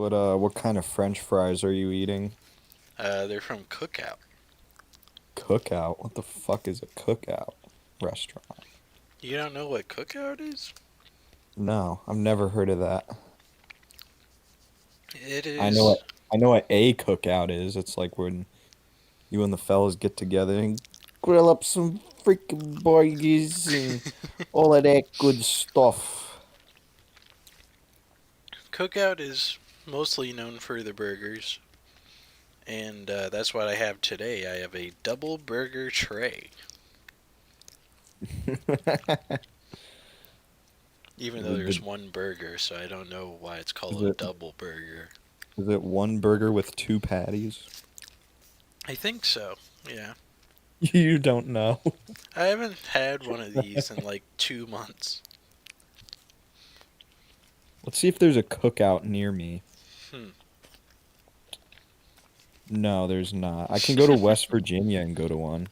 What kind of French fries are you eating? They're from Cookout. Cookout? What the fuck is a cookout restaurant? You don't know what Cookout is? No, I've never heard of that. It I know what is. I know what a cookout is. It's like when you and the fellas get together and grill up some freaking burgers and all of that good stuff. Cookout is mostly known for the burgers, and that's what I have today. I have a double burger tray, even though there's The, one burger, so I don't know why it's is called a it double burger. is it one burger with two patties? I think so. Yeah. You don't know. I haven't had one of these in like 2 months. Let's see if there's a cookout near me. Hmm. No, there's not. I can go to West Virginia and go to one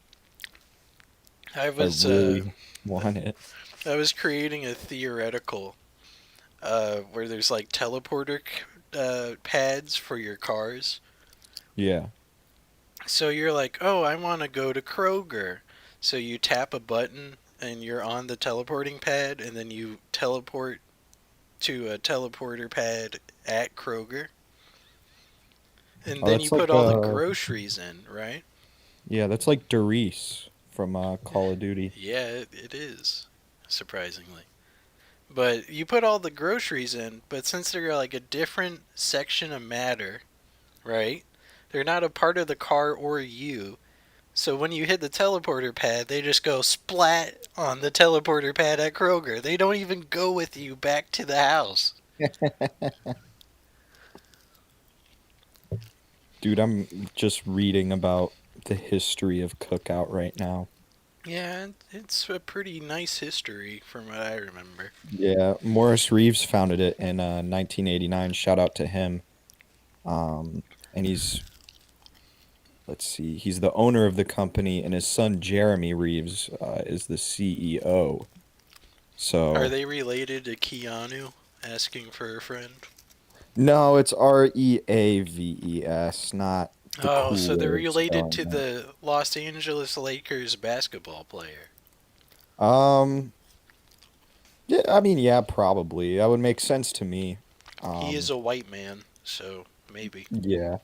I if I was really want it. I was creating a theoretical where there's like teleporter pads for your cars. Yeah. So you're like, oh, I want to go to Kroger. So you tap a button and you're on the teleporting pad, and then you teleport to a teleporter pad at Kroger. And Oh, then you that's like put all the groceries in, right? yeah, that's like Doris from Call of Duty. Yeah, it is, surprisingly. But you put all the groceries in, but since they're like a different section of matter, right? They're not a part of the car or you. So when you hit the teleporter pad, they just go splat on the teleporter pad at Kroger. They don't even go with you back to the house. Dude, I'm just reading about the history of Cookout right now. Yeah, it's a pretty nice history from what I remember. Yeah, Morris Reeves founded it in 1989. Shout out to him. And let's see, he's the owner of the company, and his son Jeremy Reeves is the CEO. Are So, they related to Keanu asking for a friend? no, it's Reaves, not the Oh, cool so they're way of related spelling to the Los Angeles Lakers basketball player. it. Yeah, I mean, yeah, probably. That would make sense to me. He is Um, a white man, so maybe. yeah.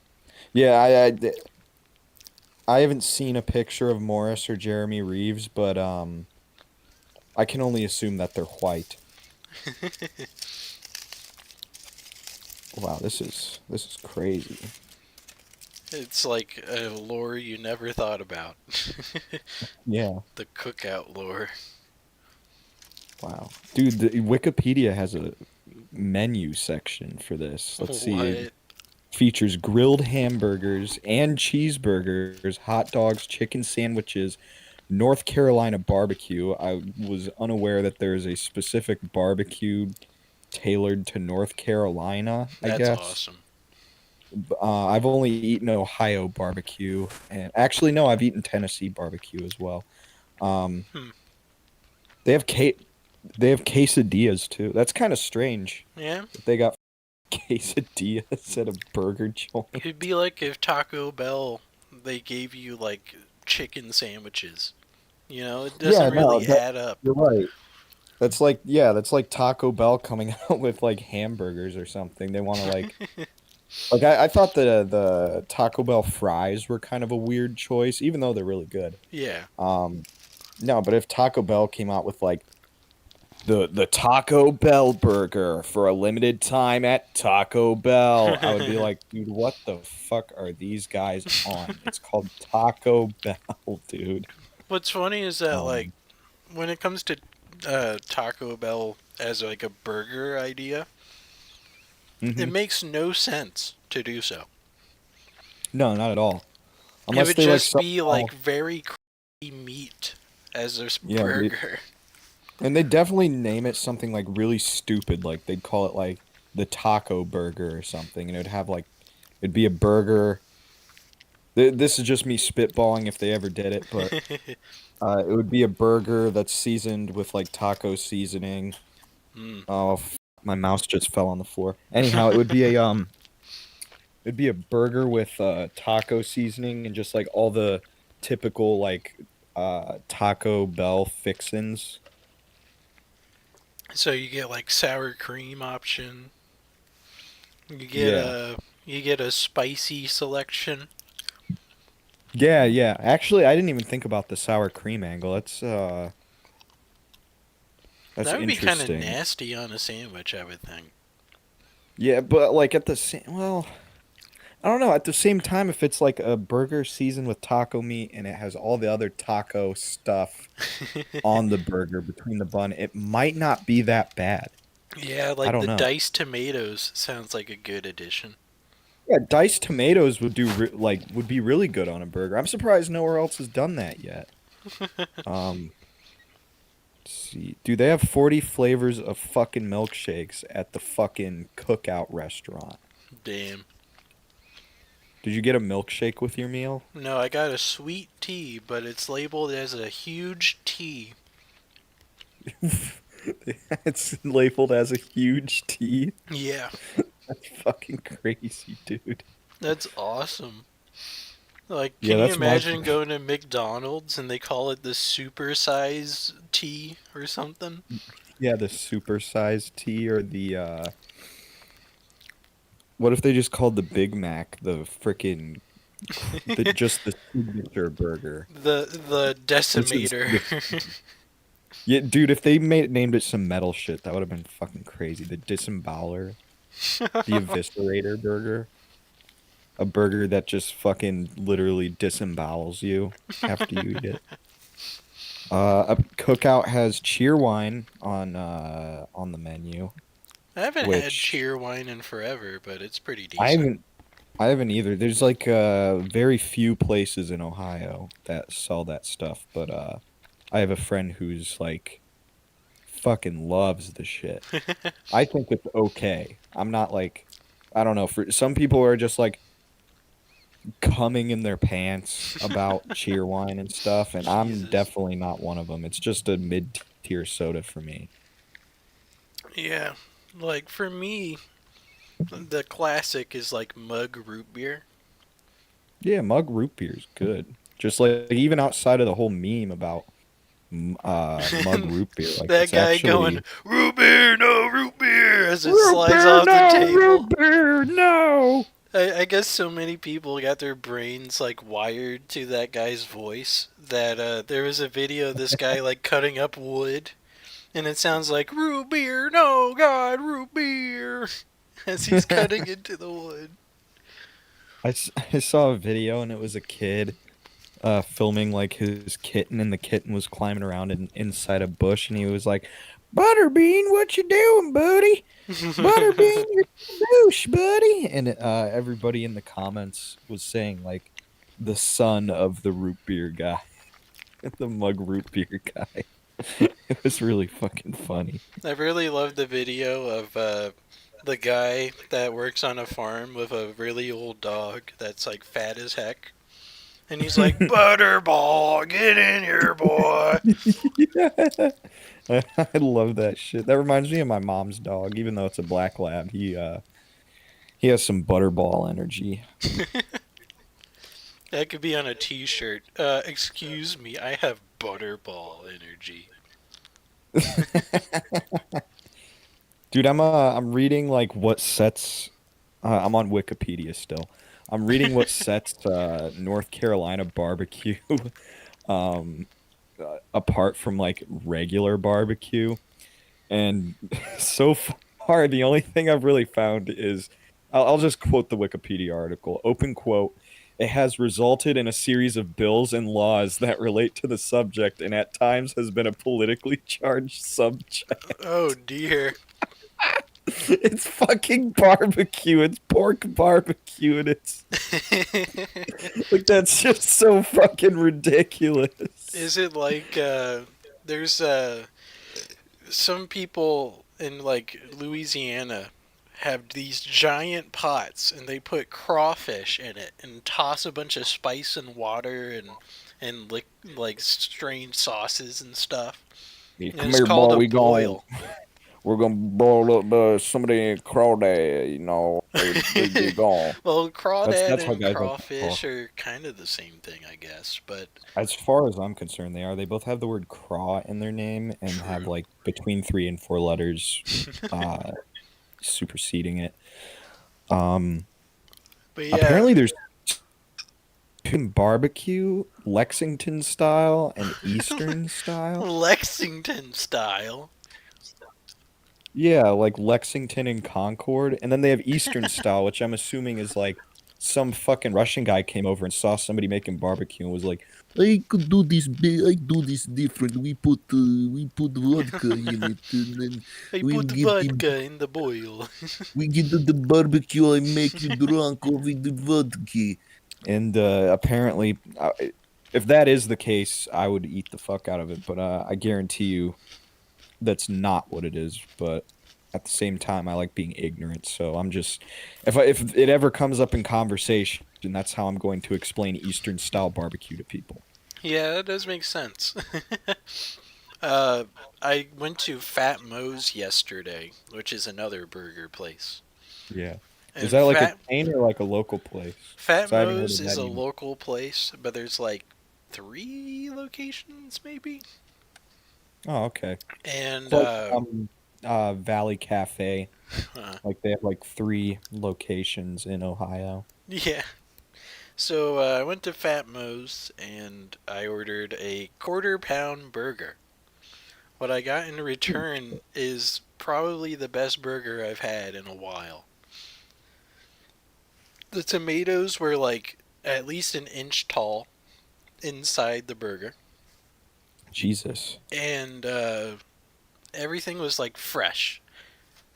Yeah, I haven't seen a picture of Morris or Jeremy Reeves, but I can only assume that they're white. Wow, this is crazy. It's like a lore you never thought about. Yeah. The cookout lore. Wow. Dude, Wikipedia has a menu section for this. Let's see. It What? features grilled hamburgers and cheeseburgers, hot dogs, chicken sandwiches, North Carolina barbecue. I was unaware that there is a specific barbecue tailored to North Carolina, I That's guess. awesome. I've only eaten Ohio barbecue, and actually, no, I've eaten Tennessee barbecue as well. Um, Hmm. they have they have quesadillas too. That's kind of strange Yeah? that they got quesadillas at a burger joint. It'd be like if Taco Bell they gave you like chicken sandwiches. You know, it Yeah, doesn't no, really that add up. you're right. That's like Taco Bell coming out with like hamburgers or something. They want to like I thought the Taco Bell fries were kind of a weird choice, even though they're really good. Yeah. Um, no, but if Taco Bell came out with like the Taco Bell burger for a limited time at Taco Bell, I would be like, dude, what the fuck are these guys on? It's called Taco Bell, dude. What's funny is that like Um, when it comes to Taco Bell as like a burger idea, it mhm. makes no sense to do so. No, not at all. It Unless would they like just be somehow, like very creamy meat as a yeah, burger. and they definitely name it something like really stupid, like they'd call it like the taco burger or something, and it'd have like it'd be a burger. This is just me spitballing if they ever did it, but it would be a burger that's seasoned with like taco seasoning. Mm. Oh, my mouse just fell on the floor. Anyhow, it would be a It'd be a burger with taco seasoning and just like all the typical like Taco Bell fixins. So you get like sour cream option. You get Yeah. a spicy selection. Yeah, yeah. Actually, I didn't even think about the sour cream angle. That's That would be kind of interesting. nasty on a sandwich, I would think. Yeah, but like at the same, well, I don't know. At the same time, if it's like a burger seasoned with taco meat and it has all the other taco stuff on the burger between the bun, it might not be that bad. Yeah, I like don't the know. diced tomatoes sounds like a good addition. Yeah, diced tomatoes would be really good on a burger. I'm surprised nowhere else has done that yet. Um, let's see. Do they have 40 flavors of fucking milkshakes at the fucking cookout restaurant? Damn. Did you get a milkshake with your meal? No, I got a sweet tea, but it's labeled as a huge tea. It's labeled as a huge T. Yeah, That's fucking crazy, dude. that's awesome. Like, Yeah, can you that's my imagine going to McDonald's and they call it the supersize tea or something? yeah, the supersized T or the what if they just called the Big Mac the freaking the signature burger? The This is decimator. yeah, dude, if they named it some metal shit, that would have been fucking crazy. The disemboweler, the eviscerator burger, a burger that just fucking literally disembowels you after you eat it. A cookout has cheer wine on the menu, I haven't had which cheer wine in forever, but it's pretty I decent. haven't I haven't either. There's like very few places in Ohio that sell that stuff, but I have a friend who's like fucking loves the shit. I think it's okay. I'm not like I don't know, for some people are just like coming in their pants about cheer wine and stuff, and I'm Jesus. definitely not one of them. It's just a mid-tier soda for me. Yeah, like for me, the classic is like mug root beer. Yeah, mug root beer is good. Just like even outside of the whole meme about mug root beer, like That it's guy going, actually root beer, no root beer, as it root slides beer, off the no, table. root beer, no. I guess so many people got their brains like wired to that guy's voice that there was a video of this guy like cutting up wood, and it sounds like root beer, no God, root beer, as he's cutting into the wood. I saw a video and it was a kid filming like his kitten and the kitten was climbing around inside a bush and he was like, Butterbean, what you doing, buddy? Butterbean, you're a douche, buddy. And everybody in the comments was saying like the son of the root beer guy, the mug root beer guy. It was really fucking funny. I really love the video of the guy that works on a farm with a really old dog that's like fat as heck. And he's like, Butterball, get in here, boy. Yeah. I love that shit. That reminds me of my mom's dog, even though it's a black lab. He has some butterball energy. That could be on a t shirt. Excuse me, I have Butterball energy. Dude, I'm reading like what sets I'm on Wikipedia still. I'm reading what sets North Carolina barbecue um apart from like regular barbecue. And so far the only thing I've really found is I'll just quote the Wikipedia article. Open quote. It has resulted in a series of bills and laws that relate to the subject and at times has been a politically charged subject. Oh dear. It's fucking barbecue. It's pork barbecue, and it's like that's just so fucking ridiculous. Is it like there's some people in like Louisiana have these giant pots and they put crawfish in it and toss a bunch of spice and water and like strange sauces and stuff. Yeah, And come it's here, called boy. a boil. we're gonna blow up somebody crawdad, you know, they gone. Well, crawdad That's how and guys like to crawfish talk. are kind of the same thing, I guess. But As far as I'm concerned, they are. They both have the word craw in their name and have true. like between 3 and 4 letters uh superseding it. Um But yeah, Apparently there's barbecue, Lexington style and Eastern style. Lexington style. Yeah, like Lexington and Concord, and then they have Eastern style, which I'm assuming is like some fucking Russian guy came over and saw somebody making barbecue and was like, "I could do this. I do this different. We put vodka in it, and then I we put get the vodka in the boil. we get the barbecue. I make you drunk with the vodka." And apparently, if that is the case, I would eat the fuck out of it. But I guarantee you, that's not what it is. But at the same time, I like being ignorant. So I'm just, if it ever comes up in conversation, that's how I'm going to explain Eastern style barbecue to people. Yeah, that does make sense. I went to Fat Mo's yesterday, which is another burger place. Yeah. Is And that like a chain or like a local place? Fat Because I haven't heard Mo's of is that a either. local place, but there's like 3 locations maybe. Oh, okay. It's And like Valley Cafe. uh, Like they have like 3 locations in Ohio. yeah. So I went to Fat Mo's and I ordered a quarter-pound burger. What I got in return is probably the best burger I've had in a while. The tomatoes were like at least an inch tall inside the burger, Jesus. and everything was like fresh.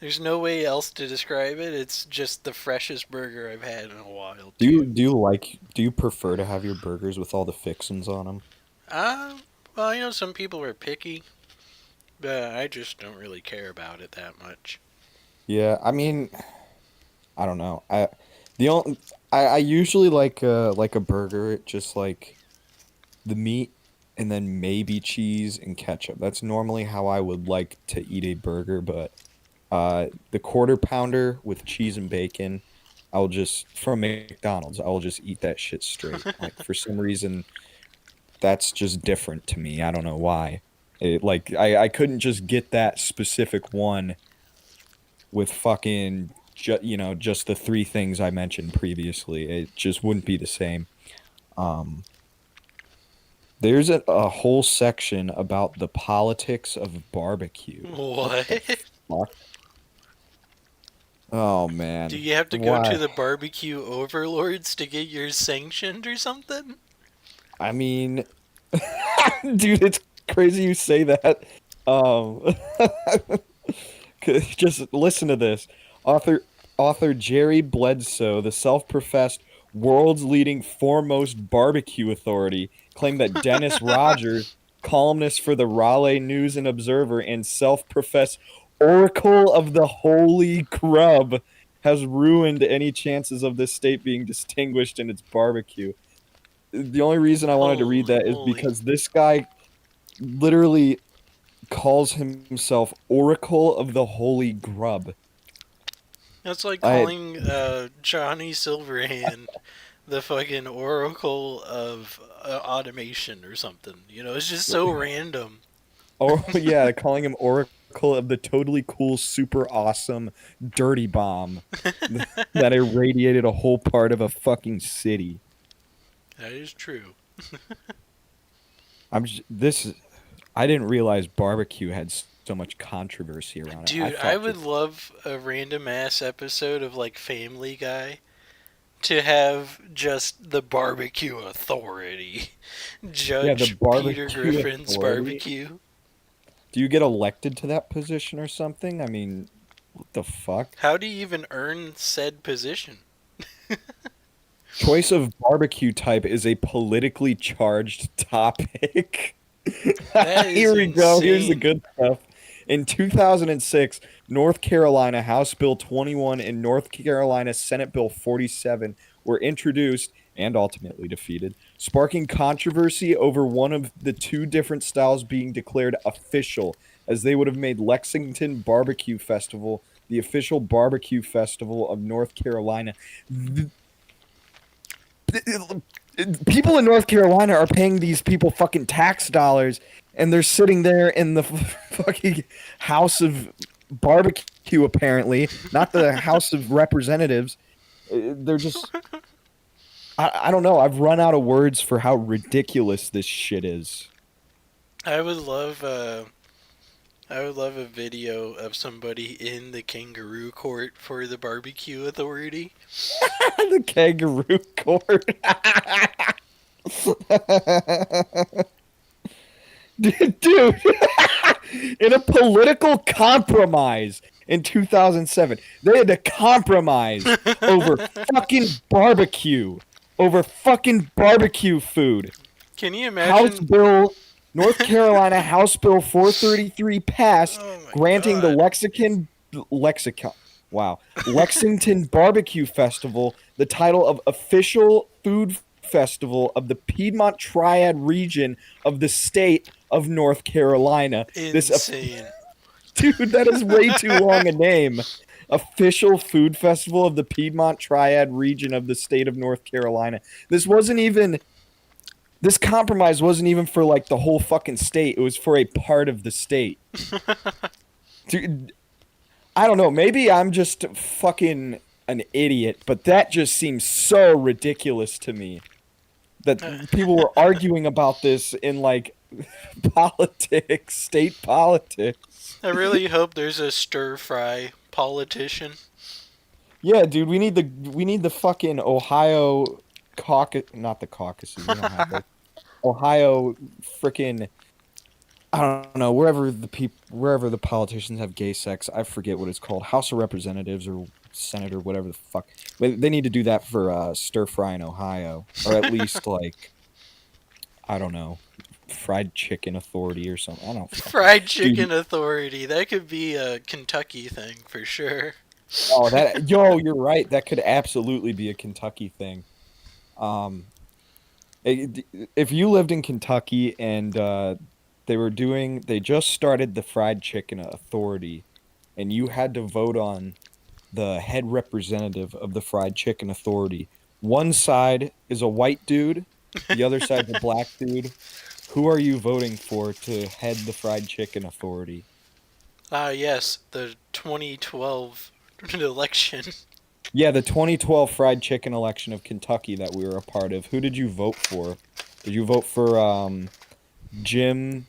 There's no way else to describe it. It's just the freshest burger I've had in a while, too. Do you prefer to have your burgers with all the fixins on them? Well, you know, some people are picky, but I just don't really care about it that much. Yeah, I mean, I don't know. The only I usually like a burger, just like the meat and then maybe cheese and ketchup. That's normally how I would like to eat a burger, but the quarter pounder with cheese and bacon, I'll just from McDonald's, I'll just eat that shit straight. Like for some reason that's just different to me. I don't know why. Like I couldn't just get that specific one with fucking just the 3 things I mentioned previously. It just wouldn't be the same. Um there's a whole section about the politics of barbecue. What What? the fuck? Oh Do man. you have to go to Why? the barbecue overlords to get yours sanctioned or something? I mean, dude, it's crazy you say that. Um, just listen to this. Author Author Jerry Bledsoe, the self-professed world's leading foremost barbecue authority, claimed that Dennis Rogers, columnist for the Raleigh News and Observer and self-professed oracle of the Holy Grub, has ruined any chances of this state being distinguished in its barbecue. The only reason I wanted to read Holy that is moly. because this guy literally calls himself Oracle of the Holy Grub. That's like I calling Johnny Silverhand the fucking oracle of automation or something. You know, it's just so random. Oh yeah, calling him Oracle of the totally cool, super awesome dirty bomb that irradiated a whole part of a fucking city. That is true. This. I didn't realize barbecue had so much controversy around it. I Dude, I thought would just love a random ass episode of like Family Guy to have just the barbecue authority. yeah, the Judge Peter barbecue Griffin's authority. barbecue. Do you get elected to that position or something? I mean, what the fuck? How do you even earn said position? Choice of barbecue type is a politically charged topic. That is Here we go. Here's the insane. good stuff. In 2006, North Carolina House Bill 21 and North Carolina Senate Bill 47 were introduced and ultimately defeated, sparking controversy over one of the 2 different styles being declared official as they would have made Lexington Barbecue Festival the official barbecue festival of North Carolina. People in North Carolina are paying these people fucking tax dollars, and they're sitting there in the fucking House of Barbecue, apparently, not the House of Representatives. They're just, I don't know. I've run out of words for how ridiculous this shit is. I would love I would love a video of somebody in the kangaroo court for the barbecue authority. The kangaroo court. Dude, in a political compromise in 2007, they had to compromise over fucking barbecue, over fucking barbecue food. Can you House imagine? Bill, North Carolina House Bill 433 passed, Oh my granting the god. Lexington Barbecue Festival the title of official food festival of the Piedmont Triad region of the state of North Carolina. Insane. Dude, that is way too long a name. Official food festival of the Piedmont Triad region of the state of North Carolina. This compromise wasn't even for like the whole fucking state. It was for a part of the state. Dude, I don't know. Maybe I'm just fucking an idiot, but that just seems so ridiculous to me. That people were arguing about this in like politics, state politics. I really hope there's a stir fry politician. Yeah, dude, we need the fucking Ohio caucus, not the caucuses. We don't have Ohio freaking, I don't know, wherever the politicians have gay sex. I forget what it's called, House of Representatives or Senate or whatever the fuck. They need to do that for stir fry in Ohio, or at least like, I don't know, fried chicken authority or something. I don't fucking, Fried chicken dude. authority. That could be a Kentucky thing for sure. Oh, you're right. That could absolutely be a Kentucky thing. Um, if you lived in Kentucky and they just started the fried chicken authority, and you had to vote on the head representative of the fried chicken authority. One side is a white dude, the other side's a black dude. Who are you voting for to head the fried chicken authority? Ah, yes, the 2012 election. Yeah, the 2012 fried chicken election of Kentucky that we were a part of. Who did you vote for? Did you vote for Jim?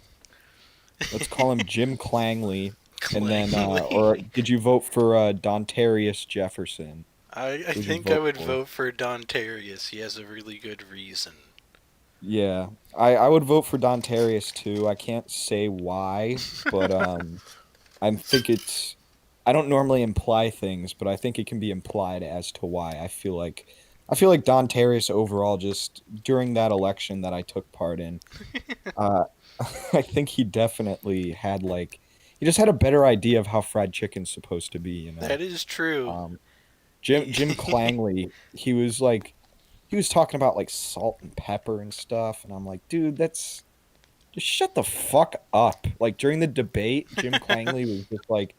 Let's call him Jim Clangley. And then, or did you vote for Dontarius Jefferson? I Who'd you think I vote would for? vote for Dontarius. He has a really good reason. Yeah, I would vote for Dontarius too. I can't say why, but I think it's. I don't normally imply things, but I think it can be implied as to why. I feel like Dontarius overall, just during that election that I took part in, uh, I think he definitely had like, he just had a better idea of how fried chicken's supposed to be. That is true. Um, Jim Clangley, he was talking about like salt and pepper and stuff, and I'm like, dude, that's just shut the fuck up. Like during the debate, Jim Clangley was just like,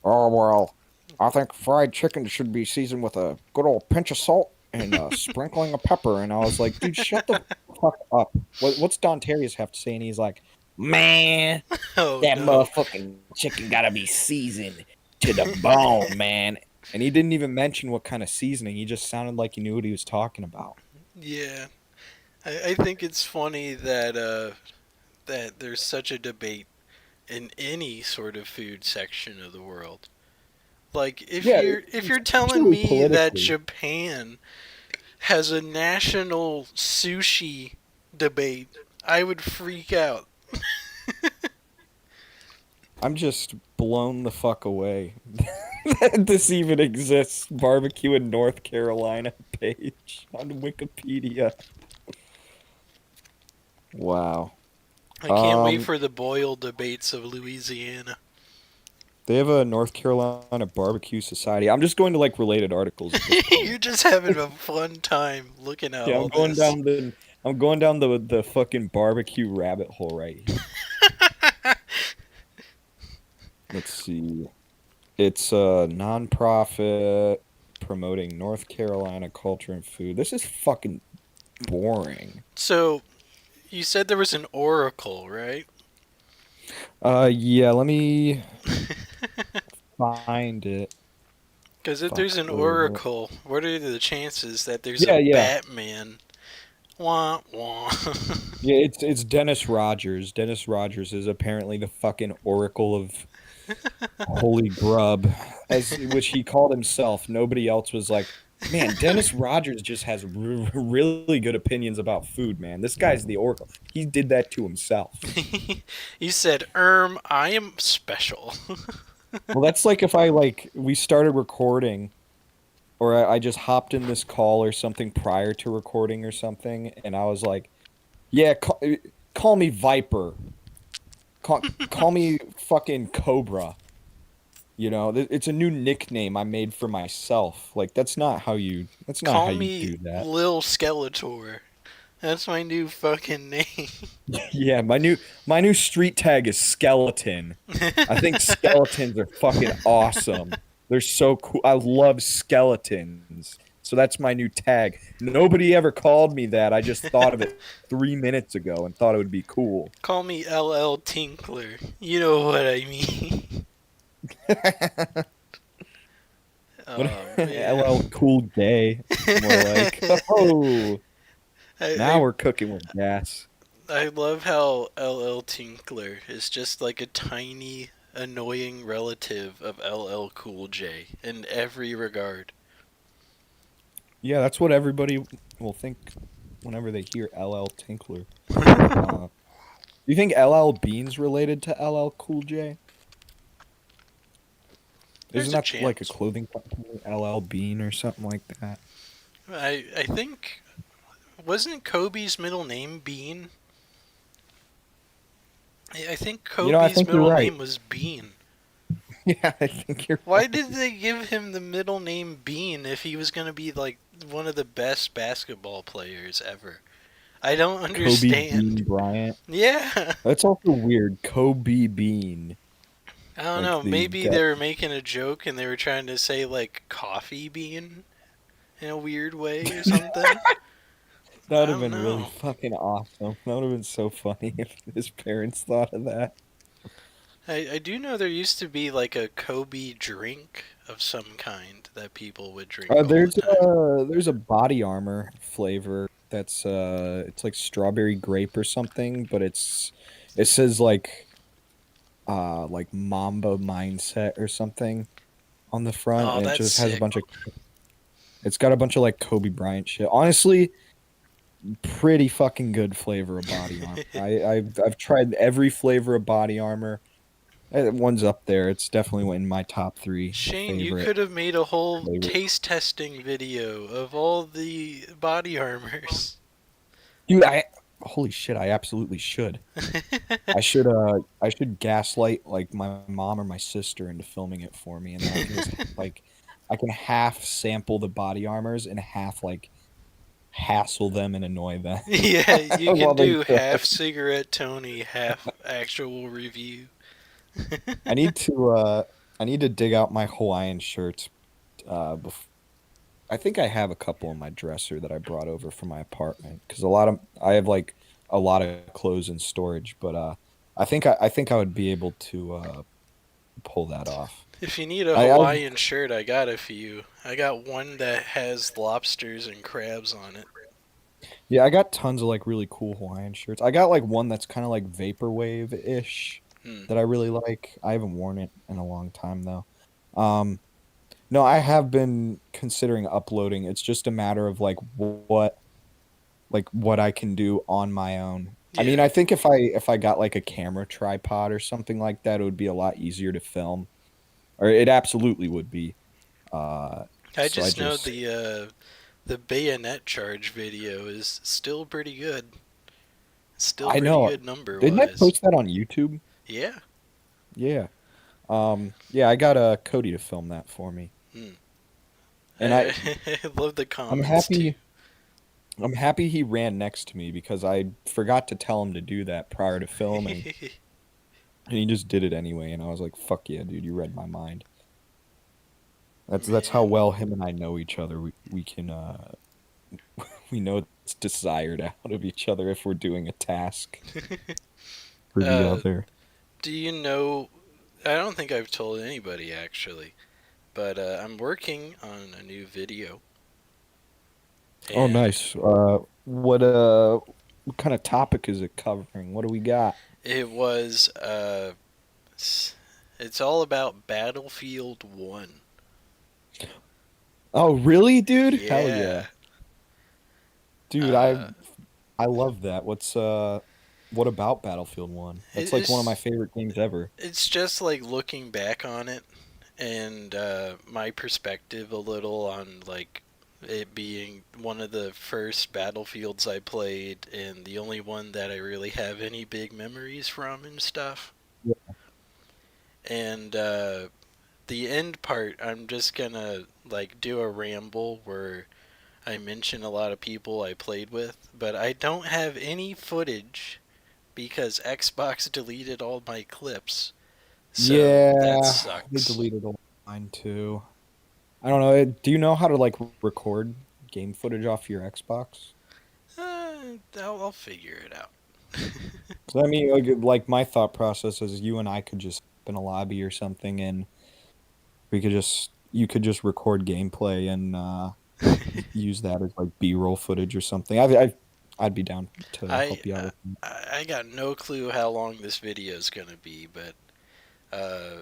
oh well, I think fried chicken should be seasoned with a good old pinch of salt and a sprinkling of pepper, and I was like, dude, shut the fuck up. What's Don Terrius have to say? And he's like, man, Oh that no. motherfucking chicken gotta be seasoned to the bone, man. And he didn't even mention what kind of seasoning. He just sounded like he knew what he was talking about. Yeah. I think it's funny that that there's such a debate in any sort of food section of the world. Like Yeah, if you're telling especially me that politically. Japan has a national sushi debate, I would freak out. I'm just blown the fuck away that this even exists. Barbecue in North Carolina page on Wikipedia. Wow. I can't wait Um, for the boil debates of Louisiana. they have a North Carolina Barbecue Society. I'm just going to like related articles at this You're point. just having a fun time looking at Yeah, all this. I'm going down the fucking barbecue rabbit hole right here. let's see. It's a nonprofit promoting North Carolina culture and food. This is fucking boring. So you said there was an oracle, right? Yeah, let me find it. Because if there's an Fucker. oracle, what are the chances that there's a Yeah, yeah. Batman? Wah wah. Yeah, it's Dennis Rogers. Dennis Rogers is apparently the fucking oracle of holy grub, as which he called himself. Nobody else was like, man, Dennis Rogers just has really good opinions about food, man. This guy's the oracle. He did that to himself. He said, I am special." Well, that's like if I like we started recording or I just hopped in this call or something prior to recording or something, and I was like, yeah, call me Viper. Call me fucking Cobra. You know, it's a new nickname I made for myself. Like that's not how Call you me do that. Lil Skeletor. That's my new fucking name. Yeah, my new street tag is skeleton. I think skeletons are fucking awesome. They're so cool. I love skeletons. So that's my new tag. Nobody ever called me that. I just thought of it 3 minutes ago and thought it would be cool. Call me LL Tinkler. You know what I mean. What Oh man. LL Cool Gay. More like, oh, now I, we're cooking with gas. I love how LL Tinkler is just like a tiny, annoying relative of LL Cool J in every regard. Yeah, that's what everybody will think whenever they hear LL Tinkler. Do you think LL Bean's related to LL Cool J? Isn't There's a that like a chance. clothing company, LL Bean or something like that? I think wasn't Kobe's middle name Bean? I think You know, I Kobe's think you're middle right. name was Bean. Yeah, I think you're Why right. did they give him the middle name Bean if he was going to be like one of the best basketball players ever? I don't Kobe understand. Bean Bryant. Yeah. That's also weird. Kobe Bean. I don't Like know. the Maybe that they were making a joke and they were trying to say like coffee bean in a weird way or something. that would I have don't been really know. fucking awesome. That would have been so funny if his parents thought of that. I do know there used to be like a Kobe drink of some kind that people would drink all the time. There's a body armor flavor that's it's like strawberry grape or something, but it says like Mamba mindset or something on the front, Oh, and it that's just has a sick. bunch of it's got a bunch of like Kobe Bryant shit. Honestly, pretty fucking good flavor of body armor. I've tried every flavor of body armor. One's up there. It's definitely in my top three Shane, you favorite could have made a whole flavor. taste testing video of all the body armors. Dude, I holy shit, I absolutely should. I should gaslight like my mom or my sister into filming it for me, and then I can just like I can half sample the body armors and half like hassle them and annoy them Yeah, you can while they do half cook. cigarette Tony, half actual review. I need to I need to dig out my Hawaiian shirts. Bef I think I have a couple in my dresser that I brought over from my apartment because I have like a lot of clothes in storage, but I think I would be able to pull that off. If you need a I Hawaiian shirt, I got it for you. I got one that has lobsters and crabs on it. Yeah, I got tons of like really cool Hawaiian shirts. I got like one that's kind of like vaporwave-ish Hmm. that I really like. I haven't worn it in a long time though. Um, no, I have been considering uploading. It's just a matter of what I can do on my own. I mean, Yeah, I think if I got like a camera tripod or something like that, it would be a lot easier to film, or it absolutely would be. I So I just know just the bayonet charge video is still pretty good. Still I pretty know. good number Didn't I wise. post that on YouTube? Yeah. Yeah. Yeah, I got Cody to film that for me. Hmm. And I love the I'm comments too. happy I'm happy he ran next to me because I forgot to tell him to do that prior to filming. and he just did it anyway. And I was like, "Fuck yeah, dude, you read my mind." That's how Man. well him and I know each other. We can we know it's desired out of each other if we're doing a task for the uh, other. do you know? I don't think I've told anybody actually, but I'm working on a new video, Oh, and nice. What kind of topic is it covering? What do we got? it was it's all about Battlefield One. Oh, really, dude? Hell yeah. Yeah. Dude, Uh, I love that. What about Battlefield 1? it, That's like one of my it's favorite games ever. it's just like looking back on it and my perspective a little on like it being one of the first battlefields I played and the only one that I really have any big memories from and stuff. Yeah. And the end part, I'm just gonna like do a ramble where I mention a lot of people I played with, but I don't have any footage because Xbox deleted all my clips. So that Yeah, they sucks. deleted all mine too. I don't know. Do you know how to like record game footage off your Xbox? I'll figure it out. 'Cause I mean, like my thought process is you and I could just in a lobby or something, and we could just you could just record gameplay and use that as like B-roll footage or something. I'd be down to I help you out uh, with that. I got no clue how long this video is gonna be, but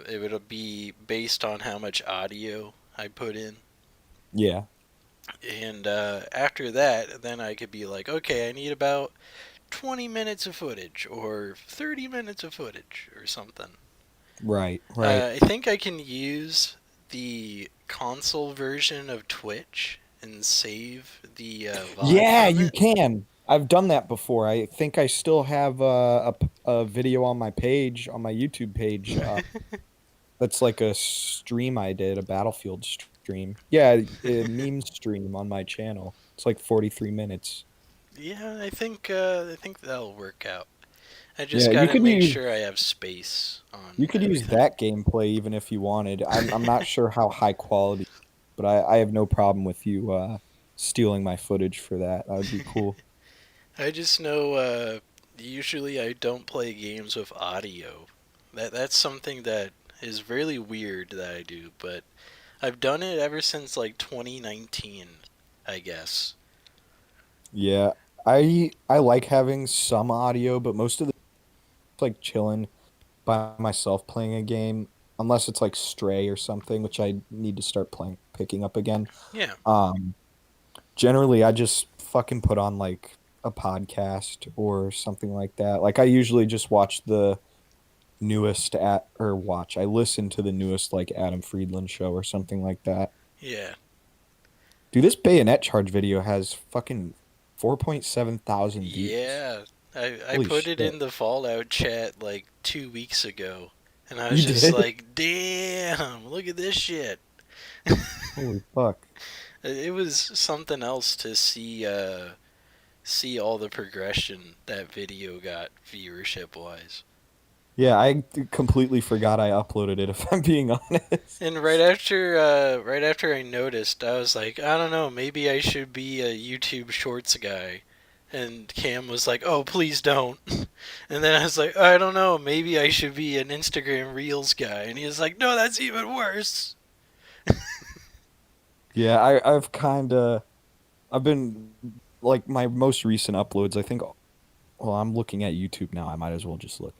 it would be based on how much audio I put in, Yeah, and after that, then I could be like, okay, I need about 20 minutes of footage or 30 minutes of footage or something. right, right. I think I can use the console version of Twitch and save the VOD Yeah, from you it. can. I've done that before. I think I still have a video on my page, on my YouTube page. That's like a stream I did, a Battlefield stream. Yeah, a meme stream on my channel. It's like 43 minutes. Yeah, I think that'll work out. I just Yeah, gotta make sure I have space on you could use everything. that gameplay even if you wanted. I'm not sure how high quality, but I have no problem with you stealing my footage for that. That would be cool. I just know usually I don't play games with audio. That's something that is really weird that I do, but I've done it ever since like 2019, I guess. Yeah, I like having some audio, but most of the like chilling by myself playing a game, unless it's like Stray or something, which I need to start playing picking up again. Yeah, Um, Generally I just fucking put on like a podcast or something like that. Like I usually just watch the newest at or watch. I listen to the newest like Adam Friedland show or something like that. yeah, Dude, this bayonet charge video has fucking 4.7 thousand views. yeah. I Holy put it shit. in the Fallout chat like 2 weeks ago, and I was You just did? like, damn, look at this shit. Holy fuck. It was something else to see all the progression that video got viewership wise. Yeah, I completely forgot I uploaded it if I'm being honest. And right after I noticed, I was like, I don't know, maybe I should be a YouTube Shorts guy. And Cam was like, "Oh, please don't." And then I was like, "I don't know, maybe I should be an Instagram Reels guy." And he was like, "No, that's even worse." Yeah, I've been like my most recent uploads, I think well, I'm looking at YouTube now. I might as well just look.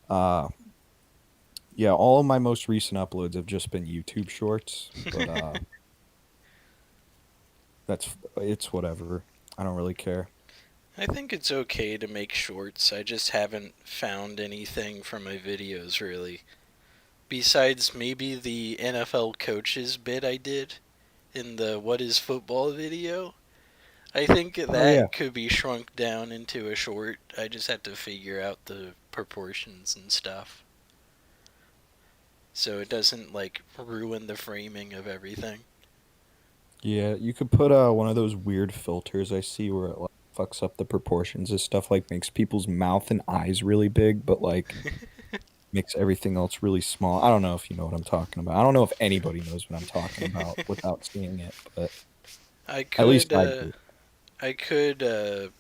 Uh yeah, all of my most recent uploads have just been YouTube shorts, but it's whatever. I don't really care. I think it's okay to make shorts. I just haven't found anything from my videos really. Besides maybe the NFL coaches bit I did in the What is Football video. I think Oh yeah. that could be shrunk down into a short. I just have to figure out the proportions and stuff. So it doesn't like ruin the framing of everything. Yeah, you could put one of those weird filters I see where it like fucks up the proportions of stuff, like makes people's mouth and eyes really big, but like makes everything else really small. I don't know if you know what I'm talking about. I don't know if anybody knows what I'm talking about without seeing it, but I at least could I uh, do. I could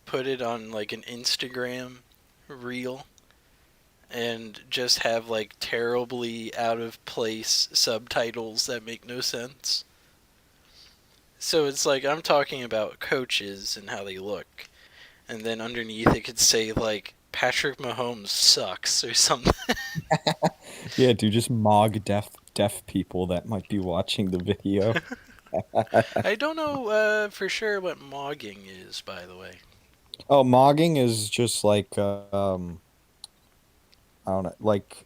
put it on like an Instagram reel and just have like terribly out of place subtitles that make no sense. So it's like I'm talking about coaches and how they look, and then underneath it could say like Patrick Mahomes sucks or something. Yeah, dude, just mog deaf people that might be watching the video. I don't know for sure what mogging is, by the way. Oh, mogging is just like I don't know, like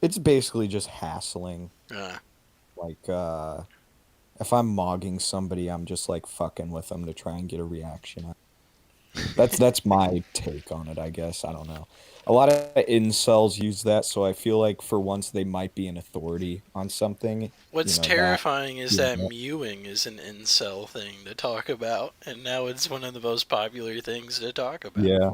it's basically just hassling. Uh, Like if I'm mogging somebody, I'm just like fucking with them to try and get a reaction. That's my take on it, I guess. I don't know. A lot of incels use that, so I feel like for once they might be an authority on something, What's that terrifying is yeah. that mewing is an incel thing to talk about, and now it's one of the most popular things to talk about. Yeah.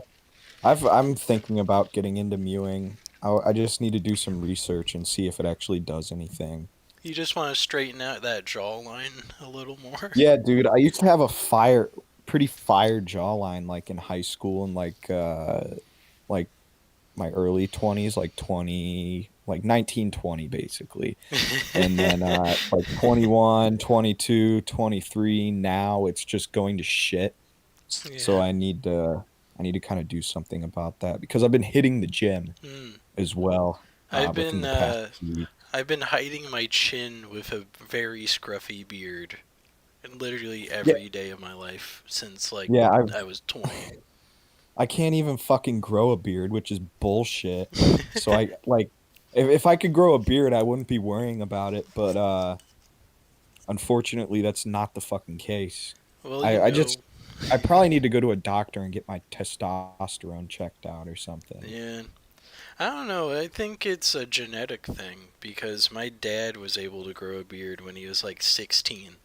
I'm thinking about getting into mewing. I just need to do some research and see if it actually does anything. You just want to straighten out that jawline a little more. Yeah, dude, I used to have a pretty fire jawline like in high school and like my early 20s, like 20, like 1920 basically. And then like 21, 22, 23, now it's just going to shit. So Yeah. I need to kind of do something about that because I've been hitting the gym Mm. as well I've within been the past uh, 2 weeks. I've been hiding my chin with a very scruffy beard, literally Yeah, every day of my life since like yeah, I was 20. I can't even fucking grow a beard, which is bullshit. So I like if I could grow a beard, I wouldn't be worrying about it, but unfortunately that's not the fucking case. Well, I just I probably need to go to a doctor and get my testosterone checked out or something. yeah. I don't know. I think it's a genetic thing because my dad was able to grow a beard when he was like 16.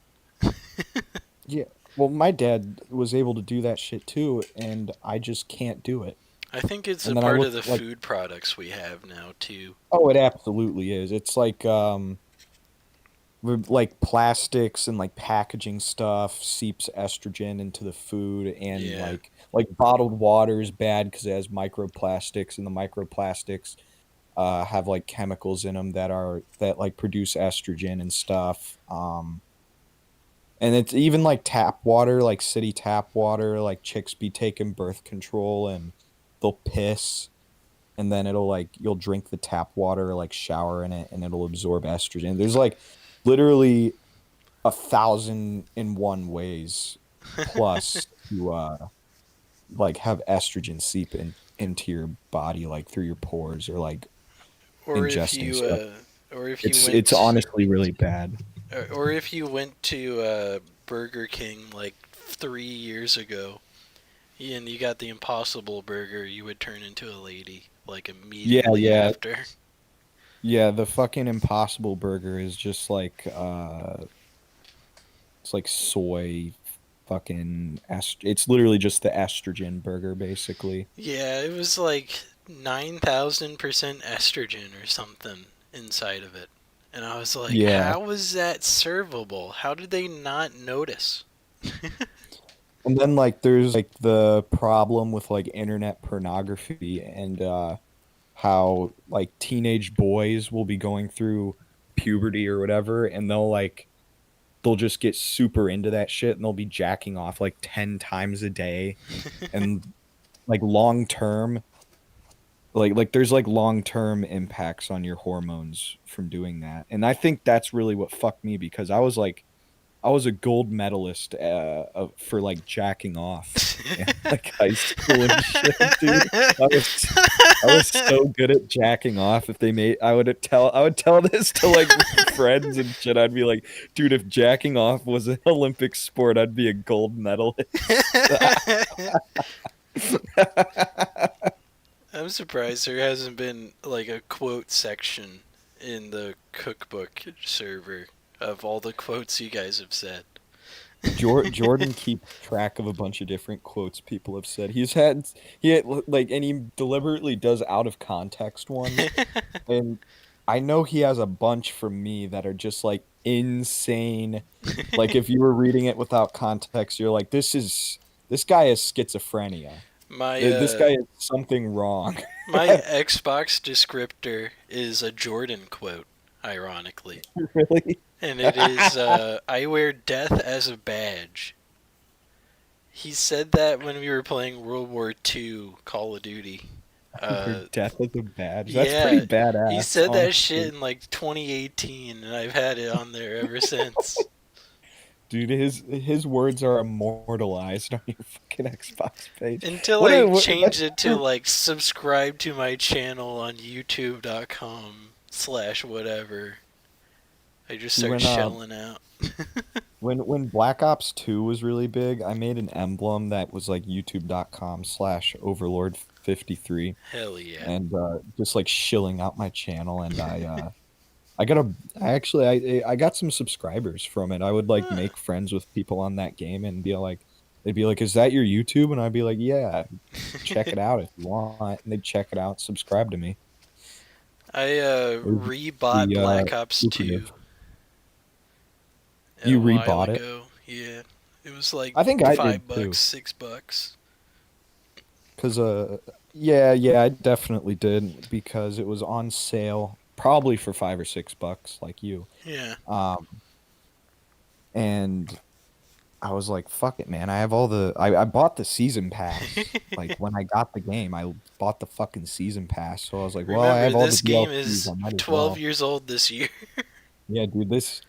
Yeah. Well, my dad was able to do that shit too, and I just can't do it. I think it's a And then I part look of the like, food products we have now too. oh, it absolutely is. It's like like plastics and like packaging stuff seeps estrogen into the food, and Yeah. like bottled water is bad because it has microplastics, and the microplastics have like chemicals in them that like produce estrogen and stuff. And it's even like tap water, like city tap water, like chicks be taking birth control and they'll piss, and then it'll like you'll drink the tap water, like shower in it, and it'll absorb estrogen. There's like literally 1,001 ways plus to like have estrogen seep into your body, like through your pores or like or if ingesting you stuff. or if you It's went honestly really bad. or if you went to Burger King like 3 years ago and you got the Impossible Burger, you would turn into a lady like Yeah, immediately yeah. after. Yeah, the fucking Impossible Burger is just like it's like soy it's literally just the estrogen burger basically. Yeah, it was like 9,000% estrogen or something inside of it. And I was like, Yeah. how was that servable? How did they not notice? And then like there's like the problem with like internet pornography and how like teenage boys will be going through puberty or whatever, and they'll just get super into that shit, and they'll be jacking off like 10 times a day, and like long term, like there's like long-term impacts on your hormones from doing that. And I think that's really what fucked me because I was a gold medalist for like jacking off in like high school and shit, dude. I was I was so good at jacking off. If they made, I would tell this to like friends and shit. I'd be like, dude, if jacking off was an Olympic sport, I'd be a gold medalist. I'm surprised there hasn't been like a quote section in the cookbook server of all the quotes you guys have said. Jordan keeps track of a bunch of different quotes people have said. He had like, and he deliberately does out of context ones. And I know he has a bunch from me that are just like insane. Like if you were reading it without context, you're like, this guy has schizophrenia. my This guy has something wrong. my Xbox descriptor is a Jordan quote, ironically. Really? And it is, I wear death as a badge. He said that when we were playing World War II Call of Duty. Your Uh, death is a badge. That's pretty yeah, he badass, said that shit honestly. in like 2018, and I've had it on there ever since. Dude, his words are immortalized on your fucking Xbox page. Until What I a what, changed that's it to like subscribe to my channel on youtube.com/whatever. I just See start when shelling out. when Black Ops 2 was really big, I made an emblem that was like youtube.com/overlord53 Hell yeah. and just like shilling out my channel and I got a I actually I got some subscribers from it. I would like Huh. make friends with people on that game and be like they'd be like, "Is that your YouTube?" And I'd be like, "Yeah, check it out if you want." And they'd check it out, subscribe to me. I It was rebought the Black Ops 2 lucrative. a You while rebought it? ago. Yeah. It was like I think I did $5, too. $6. Cause yeah, I definitely did because it was on sale probably for $5 or $6 like you. Yeah. Um and I was like, fuck it, man. I have all I bought the season pass. Like when I got the game, I bought the fucking season pass. So I was like, well, I Remember, have all the this game DLCs. is I might as 12 well. years old this year. Yeah, dude, this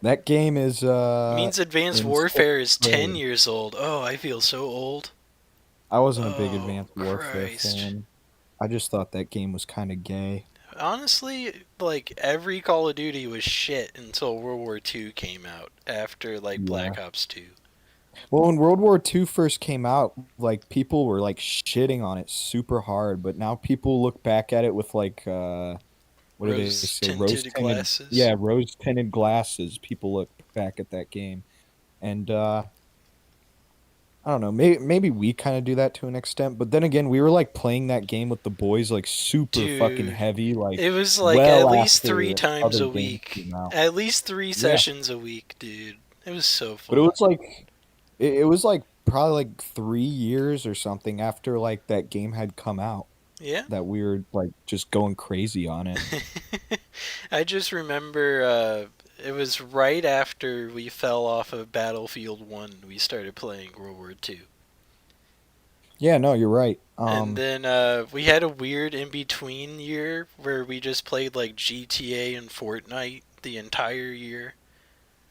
that game is Means Advanced in sixth Warfare is 10 grade. years old. Oh, I feel so old. I wasn't a big Oh, Advanced Warfare Christ. fan. I just thought that game was kind of gay. Honestly, like, every Call of Duty was shit until World War II came out after, like, Yeah. Black Ops 2. Well, when World War II first came out, like people were like shitting on it super hard, but now people look back at it with like what do they Rose say? Rose tinted tinted, glasses. yeah, rose tinted glasses. People look back at that game, and I don't know. Maybe we kind of do that to an extent, but then again, we were like playing that game with the boys like super fucking Dude, heavy, like it was like at well least three after times other a games week. came out. At least three Yeah, sessions a week, dude. It was so but it fun. was like it was like probably like 3 years or something after like that game had come out Yeah. that we were like just going crazy on it. I just remember it was right after we fell off of Battlefield 1 we started playing World War II. Yeah, no, you're right. And then we had a weird in between year where we just played like GTA and Fortnite the entire year.